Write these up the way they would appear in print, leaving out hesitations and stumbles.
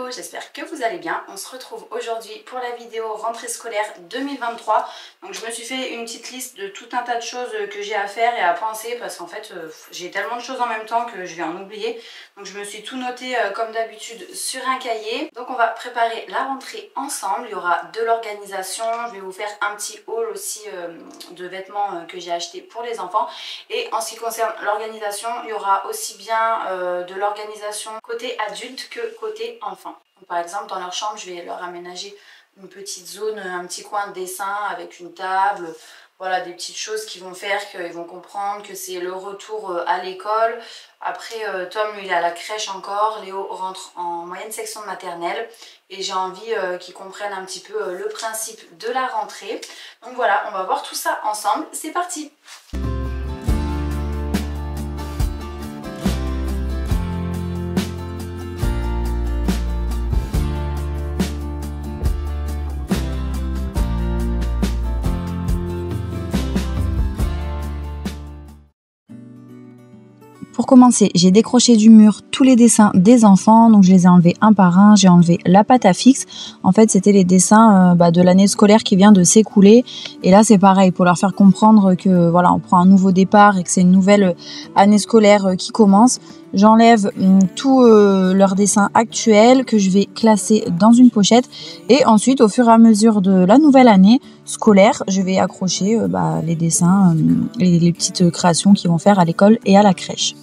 Hello, j'espère que vous allez bien. On se retrouve aujourd'hui pour la vidéo rentrée scolaire 2023. Donc je me suis fait une petite liste de tout un tas de choses que j'ai à faire et à penser parce qu'en fait j'ai tellement de choses en même temps que je vais en oublier. Donc je me suis tout noté comme d'habitude sur un cahier. Donc on va préparer la rentrée ensemble. Il y aura de l'organisation. Je vais vous faire un petit haul aussi de vêtements que j'ai acheté pour les enfants. Et en ce qui concerne l'organisation, il y aura aussi bien de l'organisation côté adulte que côté enfant. Donc, par exemple, dans leur chambre, je vais leur aménager une petite zone, un petit coin de dessin avec une table. Voilà, des petites choses qui vont faire qu'ils vont comprendre que c'est le retour à l'école. Après, Tom, lui, il est à la crèche encore. Léo rentre en moyenne section de maternelle. Et j'ai envie qu'ils comprennent un petit peu le principe de la rentrée. Donc voilà, on va voir tout ça ensemble. C'est parti! Pour commencer, j'ai décroché du mur tous les dessins des enfants, donc je les ai enlevés un par un. J'ai enlevé la pâte à fixe. En fait, c'était les dessins de l'année scolaire qui vient de s'écouler. Et là, c'est pareil, pour leur faire comprendre que voilà, on prend un nouveau départ et que c'est une nouvelle année scolaire qui commence. J'enlève tous leurs dessins actuels que je vais classer dans une pochette. Et ensuite, au fur et à mesure de la nouvelle année scolaire, je vais accrocher les dessins, les petites créations qu'ils vont faire à l'école et à la crèche.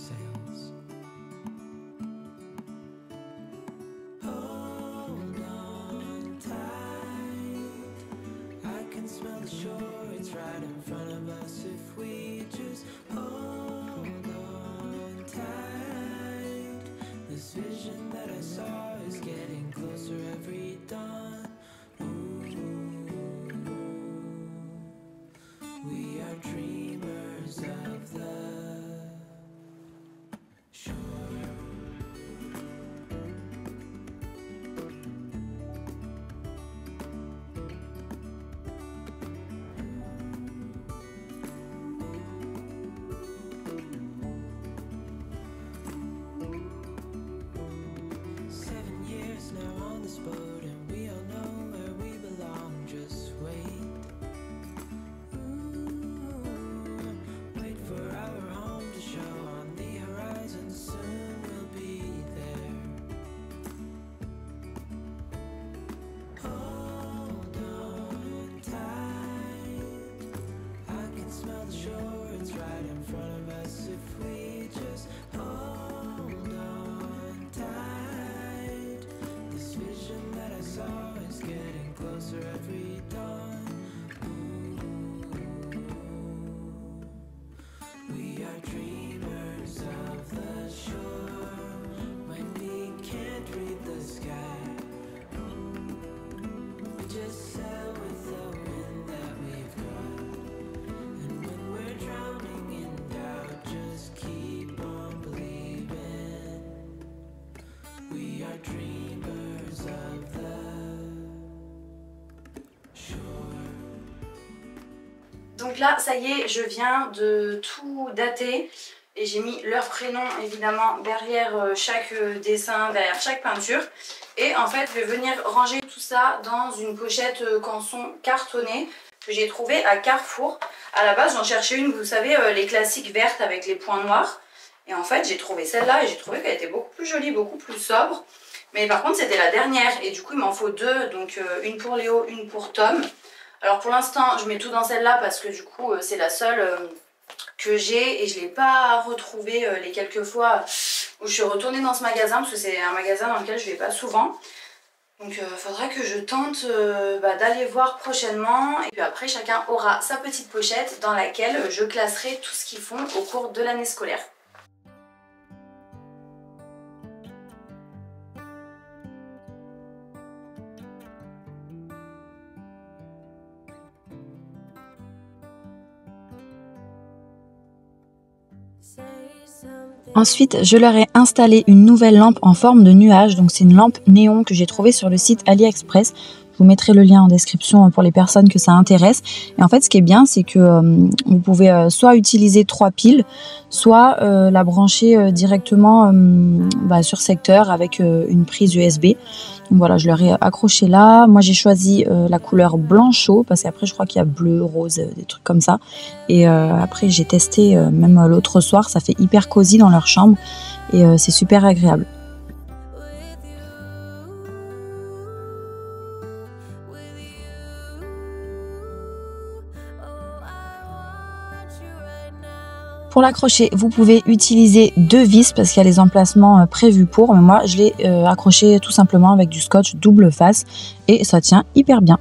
Donc là, ça y est, je viens de tout dater et j'ai mis leur prénom évidemment derrière chaque dessin, derrière chaque peinture. Et en fait, je vais venir ranger tout ça dans une pochette canson cartonnée que j'ai trouvée à Carrefour. À la base, j'en cherchais une, vous savez, les classiques vertes avec les points noirs. Et en fait, j'ai trouvé celle-là et j'ai trouvé qu'elle était beaucoup plus jolie, beaucoup plus sobre. Mais par contre, c'était la dernière et du coup, il m'en faut deux. Donc une pour Léo, une pour Tom. Alors pour l'instant, je mets tout dans celle-là parce que du coup, c'est la seule que j'ai et je ne l'ai pas retrouvée les quelques fois où je suis retournée dans ce magasin parce que c'est un magasin dans lequel je ne vais pas souvent. Donc il faudra que je tente d'aller voir prochainement. Et puis après, chacun aura sa petite pochette dans laquelle je classerai tout ce qu'ils font au cours de l'année scolaire. Ensuite, je leur ai installé une nouvelle lampe en forme de nuage. Donc c'est une lampe néon que j'ai trouvée sur le site AliExpress. Je vous mettrai le lien en description pour les personnes que ça intéresse. Et en fait, ce qui est bien, c'est que vous pouvez soit utiliser 3 piles, soit la brancher directement sur secteur avec une prise USB. Donc voilà, je leur ai accroché là. Moi j'ai choisi la couleur blanc-chaud parce qu'après je crois qu'il y a bleu, rose, des trucs comme ça. Et après j'ai testé même l'autre soir, ça fait hyper cosy dans leur chambre et c'est super agréable. Pour l'accrocher, vous pouvez utiliser 2 vis parce qu'il y a les emplacements prévus pour. Mais moi, je l'ai accroché tout simplement avec du scotch double face et ça tient hyper bien.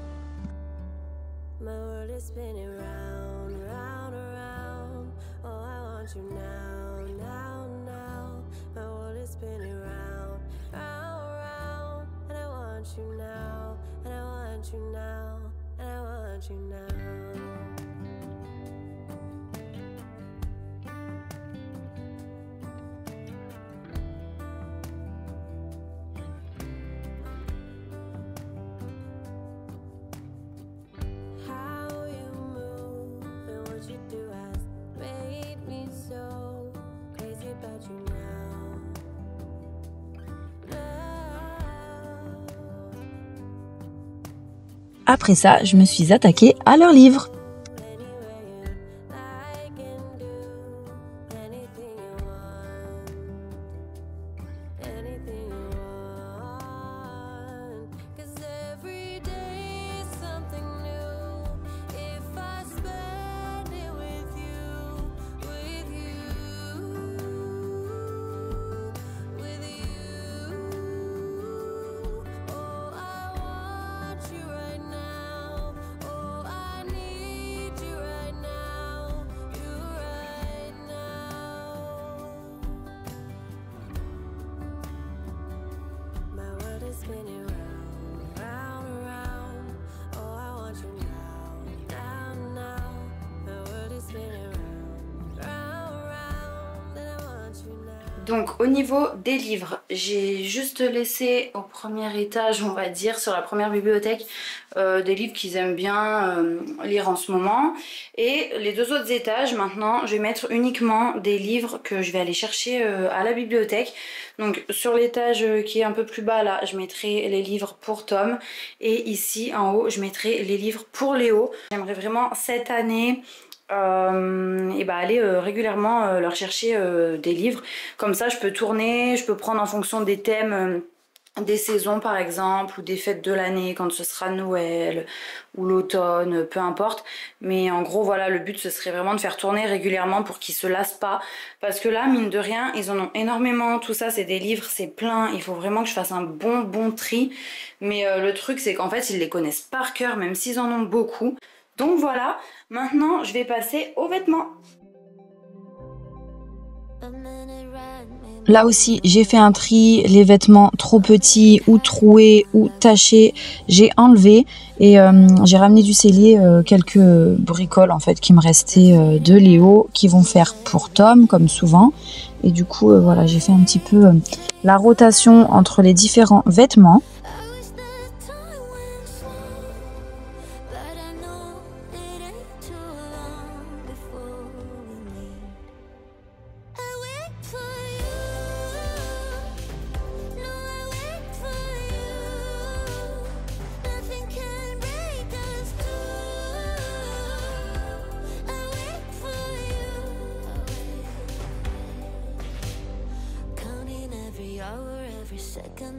Après ça, je me suis attaquée à leurs livres. Donc au niveau des livres, j'ai juste laissé au premier étage, on va dire, sur la première bibliothèque, des livres qu'ils aiment bien lire en ce moment. Et les 2 autres étages, maintenant, je vais mettre uniquement des livres que je vais aller chercher à la bibliothèque. Donc sur l'étage qui est un peu plus bas, là, je mettrai les livres pour Tom. Et ici, en haut, je mettrai les livres pour Léo. J'aimerais vraiment cette année... et bah aller régulièrement leur chercher des livres, comme ça je peux tourner, je peux prendre en fonction des thèmes des saisons par exemple, ou des fêtes de l'année quand ce sera Noël ou l'automne, peu importe, mais en gros voilà, le but ce serait vraiment de faire tourner régulièrement pour qu'ils se lassent pas, parce que là mine de rien ils en ont énormément, tout ça c'est des livres, c'est plein, il faut vraiment que je fasse un bon tri, mais le truc c'est qu'en fait ils les connaissent par cœur même s'ils en ont beaucoup. Donc voilà, maintenant je vais passer aux vêtements. Là aussi, j'ai fait un tri, les vêtements trop petits ou troués ou tachés, j'ai enlevé et j'ai ramené du cellier quelques bricoles en fait qui me restaient de Léo, qui vont faire pour Tom comme souvent. Et du coup, voilà, j'ai fait un petit peu la rotation entre les différents vêtements.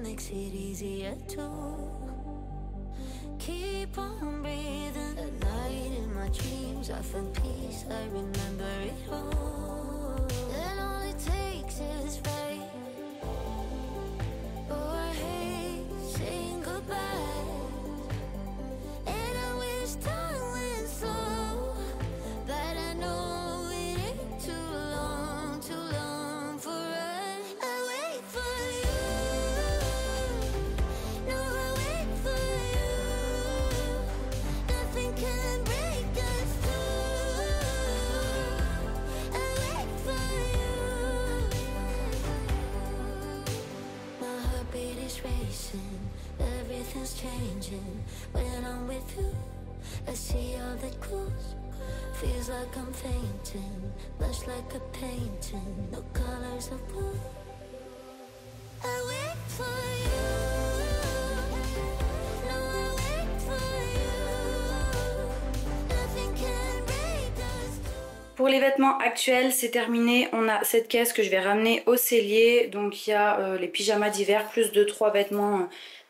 Makes it easier to keep on breathing. At night in my dreams I find peace, I remember it all. And all it takes is rain. Oh, I hate saying goodbye, and I wish time went slow, but I know it ain't too long for us. I wait for you. Everything's changing when I'm with you. I see all the clues. Feels like I'm fainting, much like a painting, no colors of blue. I wait for you. Pour les vêtements actuels, c'est terminé. On a cette caisse que je vais ramener au cellier. Donc il y a les pyjamas d'hiver plus 2-3 vêtements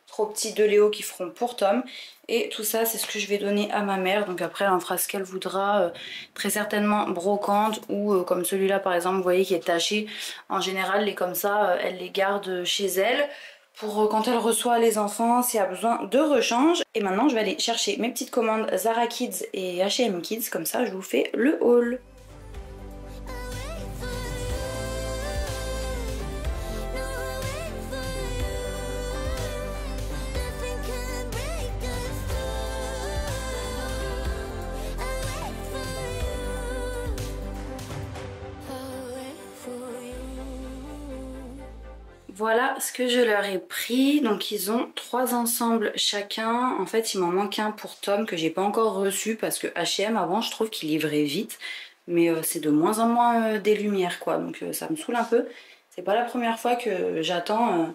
trop petits de Léo qui feront pour Tom. Et tout ça, c'est ce que je vais donner à ma mère. Donc après, elle en fera ce qu'elle voudra. Très certainement brocante ou comme celui-là par exemple, vous voyez, qui est taché. En général, les comme ça, elle les garde chez elle pour quand elle reçoit les enfants, s'il y a besoin de rechange. Et maintenant, je vais aller chercher mes petites commandes Zara Kids et H&M Kids. Comme ça, je vous fais le haul. Voilà ce que je leur ai pris. Donc ils ont 3 ensembles chacun. En fait il m'en manque un pour Tom que j'ai pas encore reçu parce que H&M avant je trouve qu'il livrait vite. Mais c'est de moins en moins des lumières quoi. Donc ça me saoule un peu. C'est pas la première fois que j'attends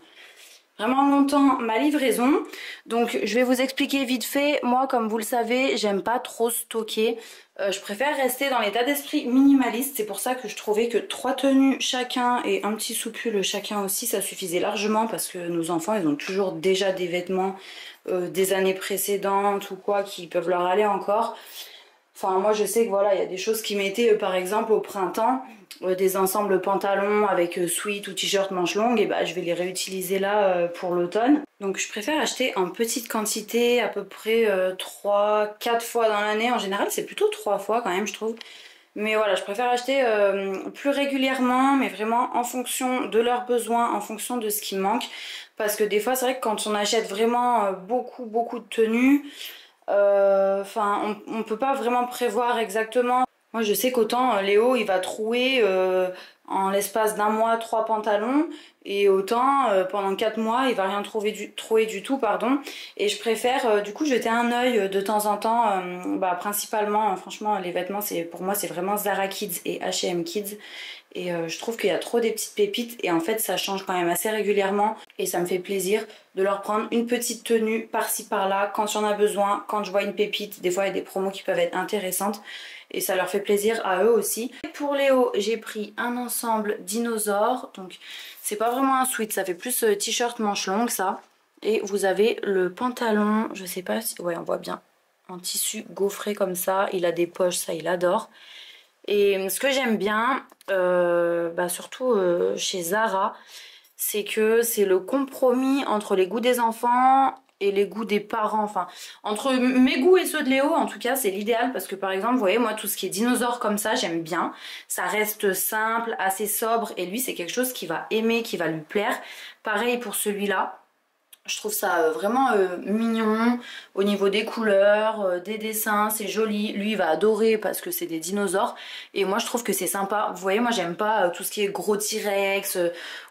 vraiment longtemps ma livraison. Donc je vais vous expliquer vite fait. Moi comme vous le savez j'aime pas trop stocker. Je préfère rester dans l'état d'esprit minimaliste. C'est pour ça que je trouvais que 3 tenues chacun et un petit soupul chacun aussi ça suffisait largement. Parce que nos enfants ils ont toujours déjà des vêtements des années précédentes ou quoi qui peuvent leur aller encore. Enfin moi je sais que voilà il y a des choses qui m'étaient par exemple au printemps. Des ensembles pantalons avec sweat ou t-shirt manches longues, et bah je vais les réutiliser là pour l'automne. Donc je préfère acheter en petite quantité, à peu près 3-4 fois dans l'année. En général c'est plutôt 3 fois quand même je trouve. Mais voilà, je préfère acheter plus régulièrement, mais vraiment en fonction de leurs besoins, en fonction de ce qui manque. Parce que des fois c'est vrai que quand on achète vraiment beaucoup de tenues, on peut pas vraiment prévoir exactement. Moi je sais qu'autant Léo il va trouer en l'espace d'un mois 3 pantalons et autant pendant 4 mois il va rien trouver du tout pardon. Et je préfère du coup jeter un œil de temps en temps principalement franchement les vêtements c'est pour moi c'est vraiment Zara Kids et H&M Kids. Et je trouve qu'il y a trop des petites pépites et en fait ça change quand même assez régulièrement et ça me fait plaisir de leur prendre une petite tenue par-ci par-là quand il y en a besoin, quand je vois une pépite. Des fois il y a des promos qui peuvent être intéressantes et ça leur fait plaisir à eux aussi. Pour Léo j'ai pris un ensemble dinosaure, donc c'est pas vraiment un sweat, ça fait plus t-shirt manche longue ça. Et vous avez le pantalon, je sais pas si... ouais on voit bien, en tissu gaufré comme ça, il a des poches, ça il adore. Et ce que j'aime bien, surtout chez Zara, c'est que c'est le compromis entre les goûts des enfants et les goûts des parents. Enfin, entre mes goûts et ceux de Léo, en tout cas, c'est l'idéal. Parce que par exemple, vous voyez, moi, tout ce qui est dinosaure comme ça, j'aime bien. Ça reste simple, assez sobre. Et lui, c'est quelque chose qu'il va aimer, qui va lui plaire. Pareil pour celui-là. Je trouve ça vraiment mignon au niveau des couleurs, des dessins, c'est joli. Lui il va adorer parce que c'est des dinosaures et moi je trouve que c'est sympa. Vous voyez moi j'aime pas tout ce qui est gros T-Rex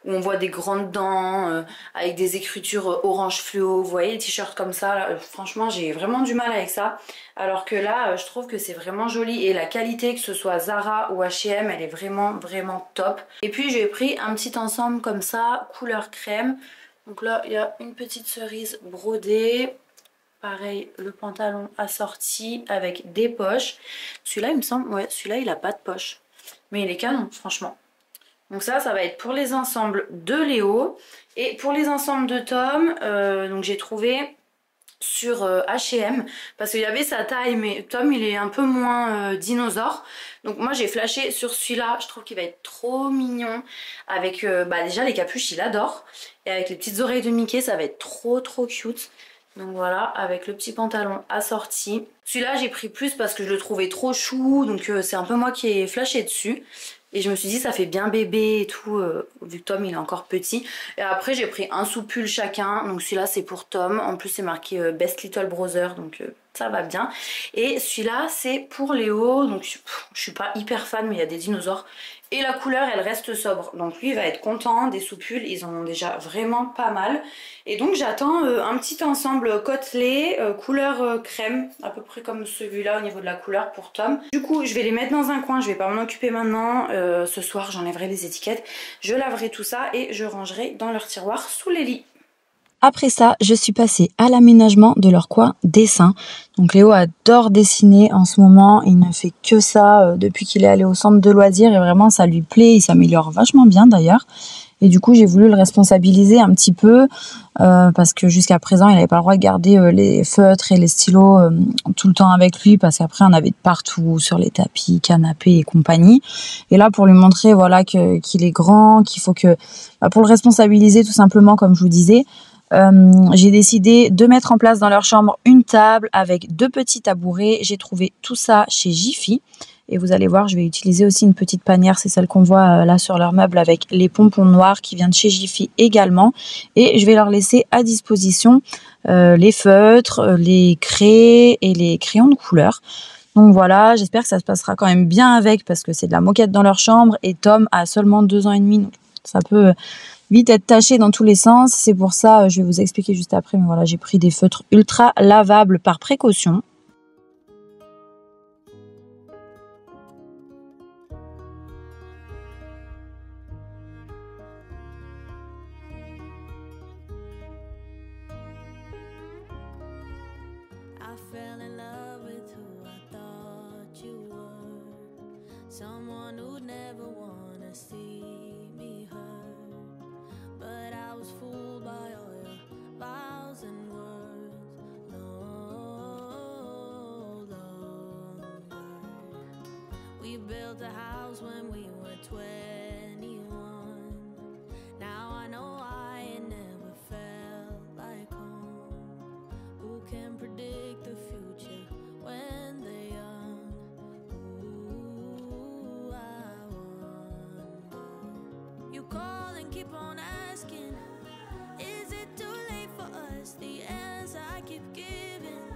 où on voit des grandes dents avec des écritures orange fluo. Vous voyez les t-shirts comme ça là, franchement j'ai vraiment du mal avec ça. Alors que là je trouve que c'est vraiment joli et la qualité que ce soit Zara ou H&M elle est vraiment top. Et puis j'ai pris un petit ensemble comme ça couleur crème. Donc là, il y a une petite cerise brodée. Pareil, le pantalon assorti avec des poches. Celui-là, il me semble, ouais, celui-là, il a pas de poche. Mais il est canon, franchement. Donc ça va être pour les ensembles de Léo. Et pour les ensembles de Tom, donc j'ai trouvé sur H&M parce qu'il y avait sa taille mais Tom il est un peu moins dinosaure, donc moi j'ai flashé sur celui-là. Je trouve qu'il va être trop mignon avec déjà les capuches il adore et avec les petites oreilles de Mickey ça va être trop cute. Donc voilà, avec le petit pantalon assorti. Celui-là j'ai pris plus parce que je le trouvais trop chou, donc c'est un peu moi qui ai flashé dessus. Et je me suis dit ça fait bien bébé et tout, vu que Tom il est encore petit. Et après j'ai pris un soupul chacun, donc celui-là c'est pour Tom. En plus c'est marqué Best Little Brother, donc ça va bien. Et celui-là c'est pour Léo, donc je suis pas hyper fan mais il y a des dinosaures. Et la couleur elle reste sobre, donc lui il va être content. Des soupules ils en ont déjà vraiment pas mal. Et donc j'attends un petit ensemble côtelé couleur crème, à peu près comme celui-là au niveau de la couleur pour Tom. Du coup je vais les mettre dans un coin, je vais pas m'en occuper maintenant. Ce soir j'enlèverai les étiquettes, je laverai tout ça et je rangerai dans leur tiroir sous les lits. Après ça, je suis passée à l'aménagement de leur coin dessin. Donc Léo adore dessiner en ce moment, il ne fait que ça depuis qu'il est allé au centre de loisirs et vraiment ça lui plaît, il s'améliore vachement bien d'ailleurs. Et du coup, j'ai voulu le responsabiliser un petit peu parce que jusqu'à présent, il n'avait pas le droit de garder les feutres et les stylos tout le temps avec lui parce qu'après, on avait de partout sur les tapis, canapés et compagnie. Et là, pour lui montrer voilà qu'il est grand, qu'il faut que pour le responsabiliser tout simplement, comme je vous disais, j'ai décidé de mettre en place dans leur chambre une table avec 2 petits tabourets. J'ai trouvé tout ça chez Jiffy. Et vous allez voir, je vais utiliser aussi une petite panière, c'est celle qu'on voit là sur leur meuble avec les pompons noirs qui viennent de chez Jiffy également. Et je vais leur laisser à disposition les feutres, les craies et les crayons de couleur. Donc voilà, j'espère que ça se passera quand même bien avec parce que c'est de la moquette dans leur chambre et Tom a seulement 2 ans et demi, donc ça peut vite être taché dans tous les sens. C'est pour ça, je vais vous expliquer juste après, mais voilà, j'ai pris des feutres ultra lavables par précaution. I fell in love with who I thought you were. Someone who'd never wanna see me hurt. But I was fooled by all your vows and words. No longer. We built a house when we were 21. Now I know I ain't never felt like home. Who can predict the future when they're young? Ooh, I wonder. You call and keep on asking, is it too late for us? The answer I keep giving,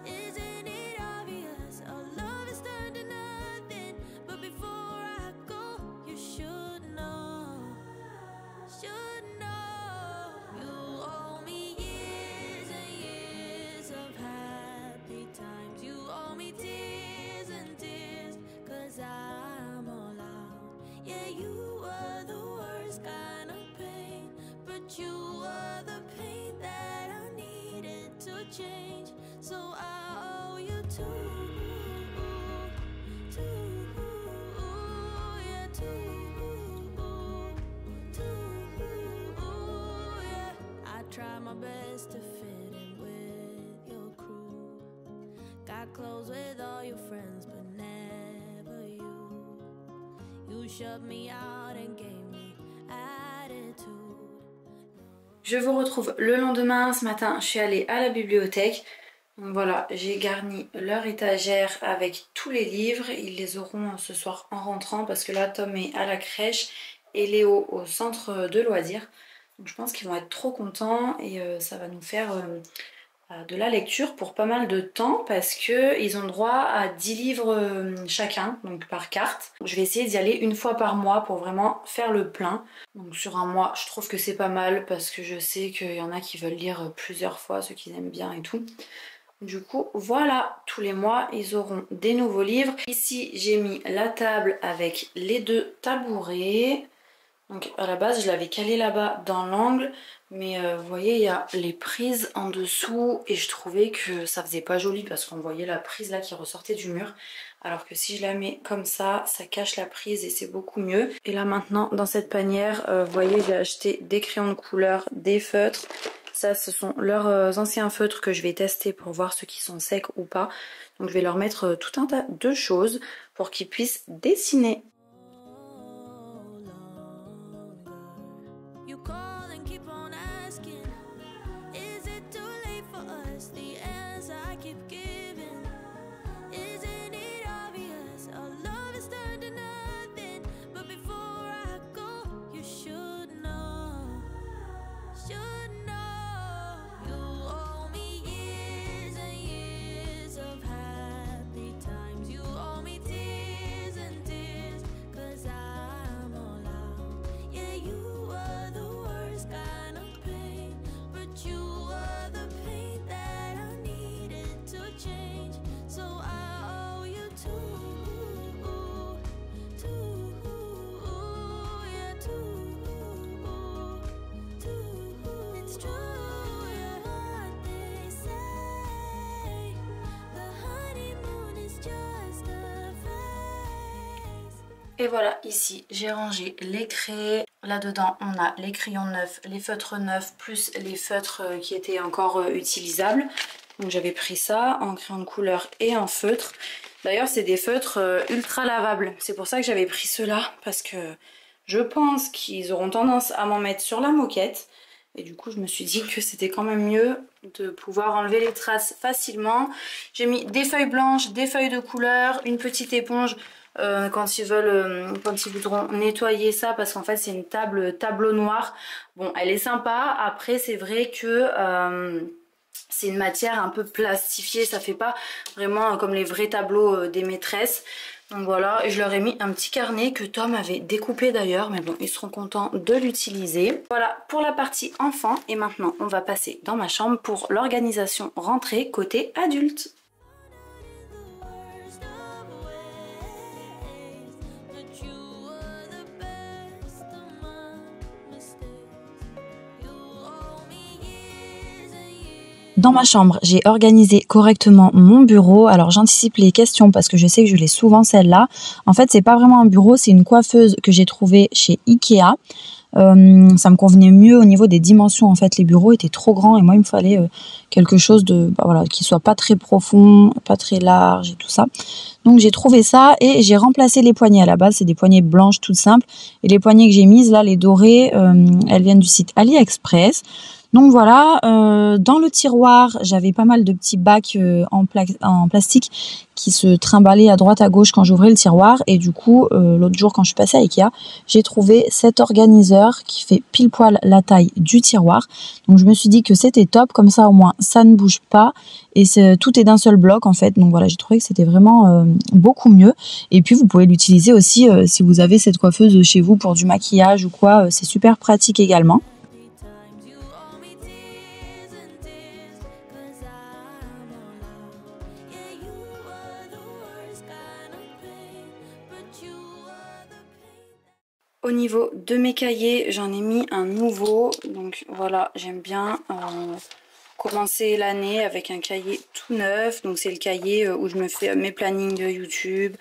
isn't it obvious? Our love has turned to nothing. But before I go, you should know. Should know. You owe me years and years of happy times. You owe me tears and tears, 'cause I'm all out. Yeah, you were the worst kind of pain, but you were the pain that I needed to change. So I owe you two, yeah, yeah. I try my best to fit in with your crew. Got close with all your friends, but never you. You shut me out and gave me attitude. Je vous retrouve le lendemain. Ce matin, je suis allée à la bibliothèque. Donc voilà, j'ai garni leur étagère avec tous les livres. Ils les auront ce soir en rentrant parce que là, Tom est à la crèche et Léo au centre de loisirs. Donc je pense qu'ils vont être trop contents et ça va nous faire de la lecture pour pas mal de temps parce qu'ils ont le droit à 10 livres chacun, donc par carte. Je vais essayer d'y aller une fois par mois pour vraiment faire le plein. Donc sur un mois, je trouve que c'est pas mal parce que je sais qu'il y en a qui veulent lire plusieurs fois, ceux qui aiment bien et tout. Du coup, voilà, tous les mois, ils auront des nouveaux livres. Ici, j'ai mis la table avec les 2 tabourets. Donc à la base, je l'avais calé là-bas dans l'angle. Mais vous voyez, il y a les prises en dessous. Et je trouvais que ça faisait pas joli parce qu'on voyait la prise là qui ressortait du mur. Alors que si je la mets comme ça cache la prise et c'est beaucoup mieux. Et là maintenant, dans cette panière, vous voyez, j'ai acheté des crayons de couleur, des feutres. Ça, ce sont leurs anciens feutres que je vais tester pour voir ceux qui sont secs ou pas. Donc je vais leur mettre tout un tas de choses pour qu'ils puissent dessiner. You call and keep on asking, is it too late for us? The answer I keep giving, isn't it obvious? Our love has turned to nothing. But before I go, you should know. Should know. You owe me years and years of happy times. You owe me tears and tears, 'cause I'm all out. Yeah, you were the worst kind of pain, but you were the pain that I needed to change. So I owe you two, yeah, two. It's true. Et voilà, ici j'ai rangé les craies. Là-dedans, on a les crayons neufs, les feutres neufs, plus les feutres qui étaient encore utilisables. Donc j'avais pris ça en crayon de couleur et en feutre. D'ailleurs, c'est des feutres ultra lavables. C'est pour ça que j'avais pris ceux-là, parce que je pense qu'ils auront tendance à m'en mettre sur la moquette. Et du coup, je me suis dit que c'était quand même mieux de pouvoir enlever les traces facilement. J'ai mis des feuilles blanches, des feuilles de couleur, une petite éponge quand ils voudront nettoyer ça, parce qu'en fait c'est une tableau noir. Bon, elle est sympa. Après, c'est vrai que c'est une matière un peu plastifiée, ça fait pas vraiment comme les vrais tableaux des maîtresses. Donc voilà, et je leur ai mis un petit carnet que Tom avait découpé d'ailleurs, mais bon, ils seront contents de l'utiliser. Voilà pour la partie enfant, et maintenant on va passer dans ma chambre pour l'organisation rentrée côté adulte. Dans ma chambre, j'ai organisé correctement mon bureau. Alors j'anticipe les questions parce que je sais que je l'ai souvent celle-là. En fait, c'est pas vraiment un bureau, c'est une coiffeuse que j'ai trouvée chez Ikea. Ça me convenait mieux au niveau des dimensions. En fait, les bureaux étaient trop grands et moi il me fallait quelque chose de voilà, qui soit pas très profond, pas très large et tout ça. Donc j'ai trouvé ça et j'ai remplacé les poignées. À la base, c'est des poignées blanches toutes simples, et les poignées que j'ai mises là, les dorées, elles viennent du site AliExpress. Donc voilà, dans le tiroir, j'avais pas mal de petits bacs en plastique qui se trimballaient à droite à gauche quand j'ouvrais le tiroir. Et du coup, l'autre jour quand je suis passée à Ikea, j'ai trouvé cet organiseur qui fait pile poil la taille du tiroir. Donc je me suis dit que c'était top, comme ça au moins ça ne bouge pas et tout est d'un seul bloc en fait. Donc voilà, j'ai trouvé que c'était vraiment beaucoup mieux. Et puis vous pouvez l'utiliser aussi si vous avez cette coiffeuse chez vous pour du maquillage ou quoi, c'est super pratique également. Au niveau de mes cahiers, j'en ai mis un nouveau. Donc voilà, j'aime bien commencer l'année avec un cahier tout neuf. Donc c'est le cahier où je me fais mes plannings de YouTube,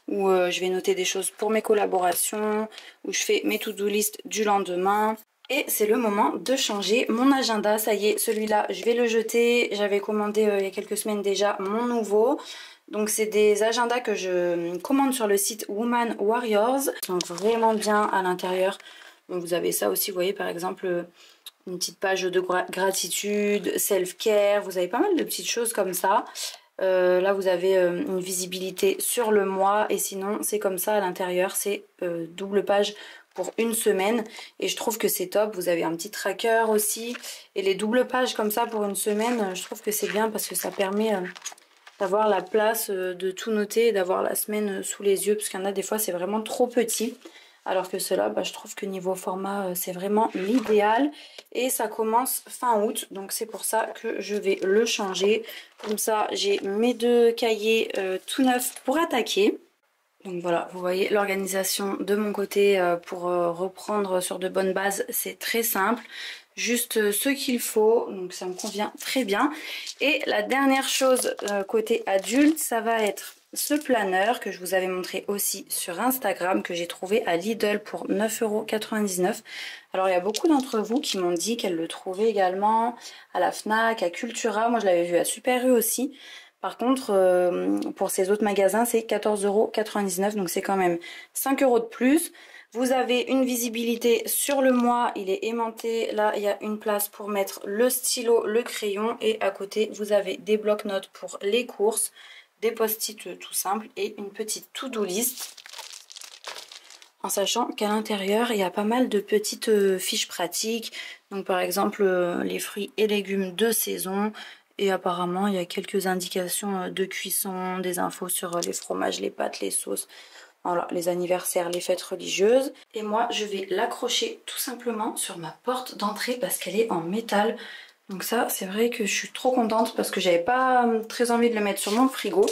où je vais noter des choses pour mes collaborations, où je fais mes to-do list du lendemain. Et c'est le moment de changer mon agenda. Ça y est, celui-là, je vais le jeter. J'avais commandé il y a quelques semaines déjà mon nouveau. Donc c'est des agendas que je commande sur le site Woman Warriors. Ils sont vraiment bien à l'intérieur. Donc vous avez ça aussi, vous voyez par exemple une petite page de gratitude, self-care. Vous avez pas mal de petites choses comme ça. Là vous avez une visibilité sur le mois, et sinon c'est comme ça à l'intérieur. C'est double page pour une semaine, et je trouve que c'est top. Vous avez un petit tracker aussi, et les doubles pages comme ça pour une semaine, je trouve que c'est bien parce que ça permet d'avoir la place de tout noter et d'avoir la semaine sous les yeux, parce qu'il y en a des fois c'est vraiment trop petit, alors que cela je trouve que niveau format c'est vraiment l'idéal. Et ça commence fin août, donc c'est pour ça que je vais le changer. Comme ça j'ai mes deux cahiers tout neufs pour attaquer. Donc voilà, vous voyez l'organisation de mon côté pour reprendre sur de bonnes bases, c'est très simple. Juste ce qu'il faut, donc ça me convient très bien. Et la dernière chose côté adulte, ça va être ce planeur que je vous avais montré aussi sur Instagram, que j'ai trouvé à Lidl pour 9,99 €. Alors il y a beaucoup d'entre vous qui m'ont dit qu'elles le trouvaient également à la Fnac, à Cultura. Moi je l'avais vu à Super U aussi. Par contre, pour ces autres magasins, c'est 14,99 €, donc c'est quand même 5 € de plus. Vous avez une visibilité sur le mois, il est aimanté. Là, il y a une place pour mettre le stylo, le crayon. Et à côté, vous avez des blocs-notes pour les courses, des post-it tout simples et une petite to-do list. En sachant qu'à l'intérieur, il y a pas mal de petites fiches pratiques. Donc par exemple, les fruits et légumes de saison. Et apparemment, il y a quelques indications de cuisson, des infos sur les fromages, les pâtes, les sauces. Voilà, les anniversaires, les fêtes religieuses. Et moi, je vais l'accrocher tout simplement sur ma porte d'entrée parce qu'elle est en métal. Donc ça, c'est vrai que je suis trop contente parce que j'avais pas très envie de le mettre sur mon frigo.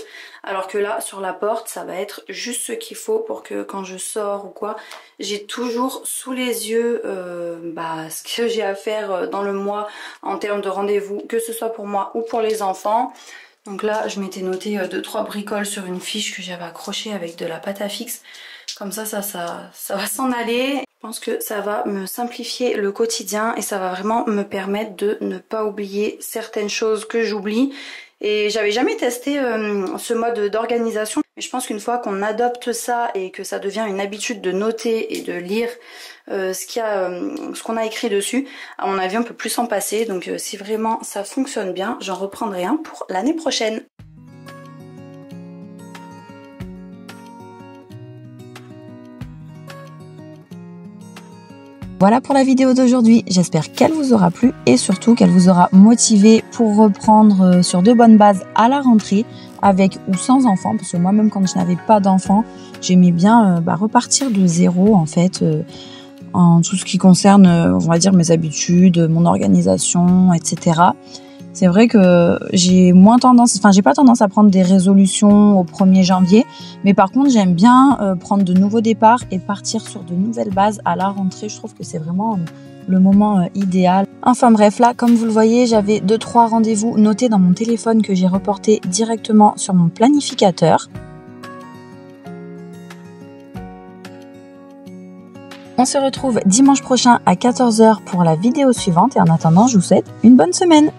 Alors que là, sur la porte, ça va être juste ce qu'il faut pour que quand je sors ou quoi, j'ai toujours sous les yeux ce que j'ai à faire dans le mois en termes de rendez-vous, que ce soit pour moi ou pour les enfants. Donc là, je m'étais noté 2-3 bricoles sur une fiche que j'avais accrochée avec de la pâte à fixe. Comme ça va s'en aller. Je pense que ça va me simplifier le quotidien et ça va vraiment me permettre de ne pas oublier certaines choses que j'oublie. Et j'avais jamais testé ce mode d'organisation. Mais je pense qu'une fois qu'on adopte ça et que ça devient une habitude de noter et de lire ce qu'on a écrit dessus, à mon avis on peut plus s'en passer. Donc si vraiment ça fonctionne bien, j'en reprendrai un pour l'année prochaine. Voilà pour la vidéo d'aujourd'hui, j'espère qu'elle vous aura plu et surtout qu'elle vous aura motivé pour reprendre sur de bonnes bases à la rentrée, avec ou sans enfants, parce que moi-même quand je n'avais pas d'enfants, j'aimais bien repartir de zéro en fait, en tout ce qui concerne, on va dire, mes habitudes, mon organisation, etc. C'est vrai que j'ai pas tendance à prendre des résolutions au 1er janvier, mais par contre j'aime bien prendre de nouveaux départs et partir sur de nouvelles bases à la rentrée. Je trouve que c'est vraiment le moment idéal. Enfin bref, là comme vous le voyez, j'avais 2-3 rendez-vous notés dans mon téléphone que j'ai reportés directement sur mon planificateur. On se retrouve dimanche prochain à 14 h pour la vidéo suivante et en attendant je vous souhaite une bonne semaine.